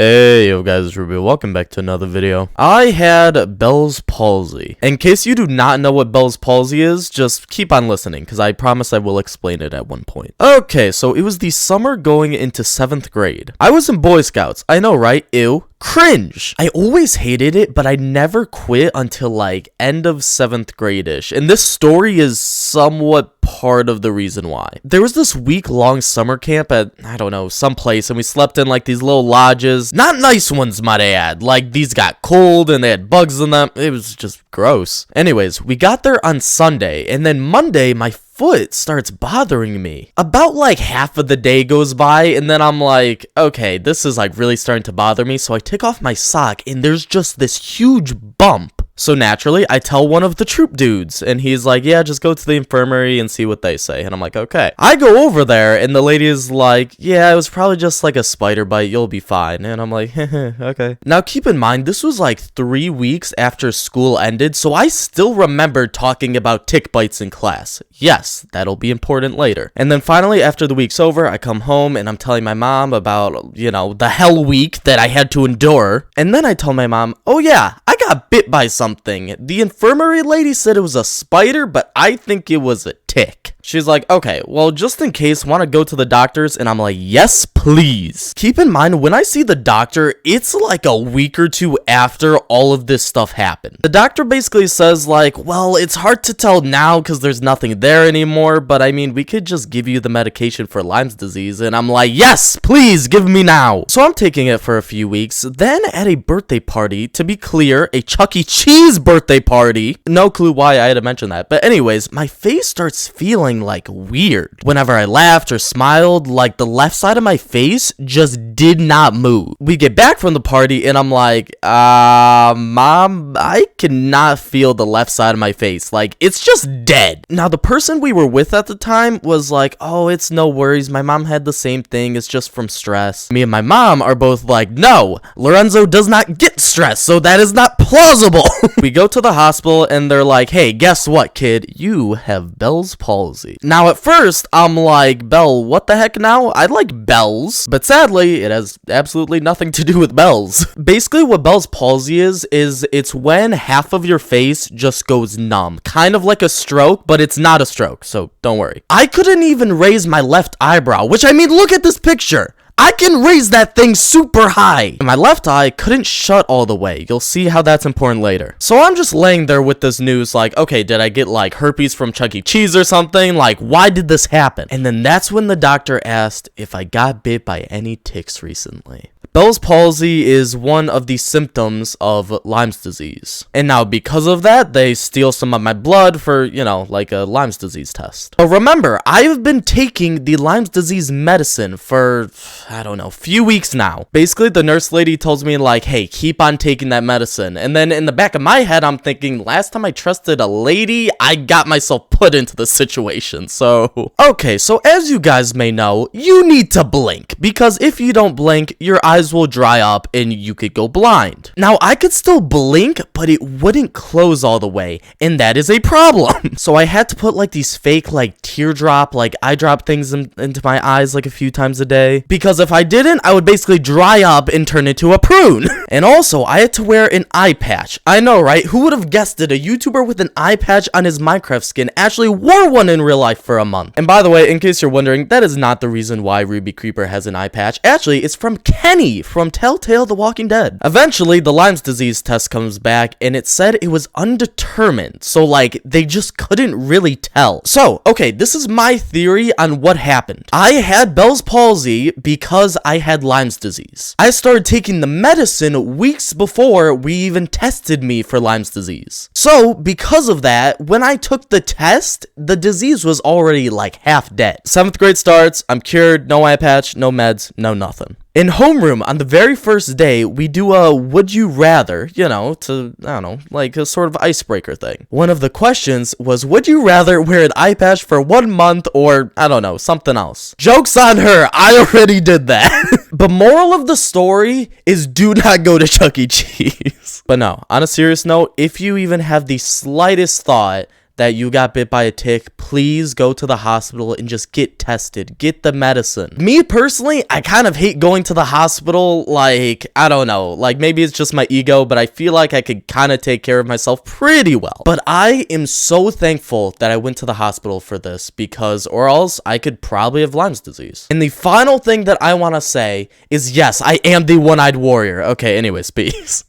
Hey yo guys, it's Ruby. Welcome back to another video. I had Bell's palsy. In case you do not know what Bell's palsy is, just keep on listening because I promise I will explain it at one point. Okay, so it was the summer going into 7th grade. I was in Boy Scouts. I know, right? Ew. Cringe. I always hated it, but I never quit until like end of 7th grade-ish. And this story is somewhat part of the reason why. There was this week-long summer camp at, I don't know, some place, and we slept in like these little lodges. Not nice ones, might I add. Like, these got cold and they had bugs in them. It was just gross. Anyways, we got there on Sunday, and then Monday, my foot starts bothering me. About like half of the day goes by, and then I'm like, okay, this is like really starting to bother me. So I take off my sock, and there's just this huge bump. So naturally, I tell one of the troop dudes, and he's like, yeah, just go to the infirmary and see what they say. And I'm like, okay. I go over there, and the lady is like, yeah, it was probably just like a spider bite. You'll be fine. And I'm like, okay. Now, keep in mind, this was like 3 weeks after school ended, so I still remember talking about tick bites in class. Yes, that'll be important later. And then finally, after the week's over, I come home, and I'm telling my mom about, you know, the hell week that I had to endure. And then I tell my mom, oh yeah, I got bit by something. The infirmary lady said it was a spider, but I think it was a tick. She's like, okay, well, just in case, want to go to the doctors? And I'm like, yes, please. Keep in mind, when I see the doctor, it's like a week or two after all of this stuff happened. The doctor basically says like, well, it's hard to tell now because there's nothing there anymore, but I mean, we could just give you the medication for Lyme's disease. And I'm like, yes, please give me now. So I'm taking it for a few weeks. Then at a birthday party, to be clear, a Chuck E. Cheese birthday party. No clue why I had to mention that. But anyways, my face starts feeling like weird. Whenever I laughed or smiled, like the left side of my face just did not move. We get back from the party and I'm like, Mom, I cannot feel the left side of my face. Like, it's just dead. Now, the person we were with at the time was like, oh, it's no worries. My mom had the same thing. It's just from stress. Me and my mom are both like, no, Lorenzo does not get stress, so that is not plausible. We go to the hospital and they're like, hey, guess what, kid? You have Bell's palsy. Now, at first, I'm like, Bell, what the heck now? I like bells. But sadly, it has absolutely nothing to do with bells. Basically, what Bell's palsy is it's when half of your face just goes numb. Kind of like a stroke, but it's not a stroke, so don't worry. I couldn't even raise my left eyebrow, which, I mean, look at this picture. I can raise that thing super high. And my left eye couldn't shut all the way. You'll see how that's important later. So I'm just laying there with this news like, okay, did I get like herpes from Chuck E. Cheese or something? Like, why did this happen? And then that's when the doctor asked if I got bit by any ticks recently. Bell's palsy is one of the symptoms of Lyme's disease. And now because of that, they steal some of my blood for, you know, like a Lyme's disease test. But remember, I've been taking the Lyme's disease medicine for, I don't know, a few weeks now. Basically, the nurse lady tells me like, hey, keep on taking that medicine. And then in the back of my head, I'm thinking, last time I trusted a lady, I got myself put into the situation. So, okay, so as you guys may know, you need to blink. Because if you don't blink, your eyes will dry up and you could go blind. Now, I could still blink, but it wouldn't close all the way, and that is a problem. So I had to put like these fake like teardrop, like eye drop things into my eyes like a few times a day, because if I didn't, I would basically dry up and turn into a prune. And also, I had to wear an eye patch. I know, right? Who would have guessed it? A YouTuber with an eye patch on his Minecraft skin actually wore one in real life for a month. And by the way, in case you're wondering, that is not the reason why Ruby Creeper has an eye patch. Actually, it's from Kenny from Telltale The Walking Dead. Eventually, the Lyme's disease test comes back, and it said it was undetermined, so like, they just couldn't really tell. So, okay, this is my theory on what happened. I had Bell's palsy because I had Lyme's disease. I started taking the medicine weeks before we even tested me for Lyme's disease. So, because of that, when I took the test, the disease was already like half dead. 7th grade starts, I'm cured, no eye patch, no meds, no nothing. In homeroom, on the very first day, we do a would you rather, you know, to, I don't know, like a sort of icebreaker thing. One of the questions was, would you rather wear an eye patch for 1 month or, I don't know, something else? Joke's on her, I already did that. But moral of the story is do not go to Chuck E. Cheese. But no, on a serious note, if you even have the slightest thought that you got bit by a tick, please go to the hospital and just get tested. Get the medicine. Me personally, I kind of hate going to the hospital. Like, I don't know. Like, maybe it's just my ego, but I feel like I could kind of take care of myself pretty well. But I am so thankful that I went to the hospital for this, because or else I could probably have Lyme's disease. And the final thing that I want to say is, yes, I am the one-eyed warrior. Okay, anyways, peace.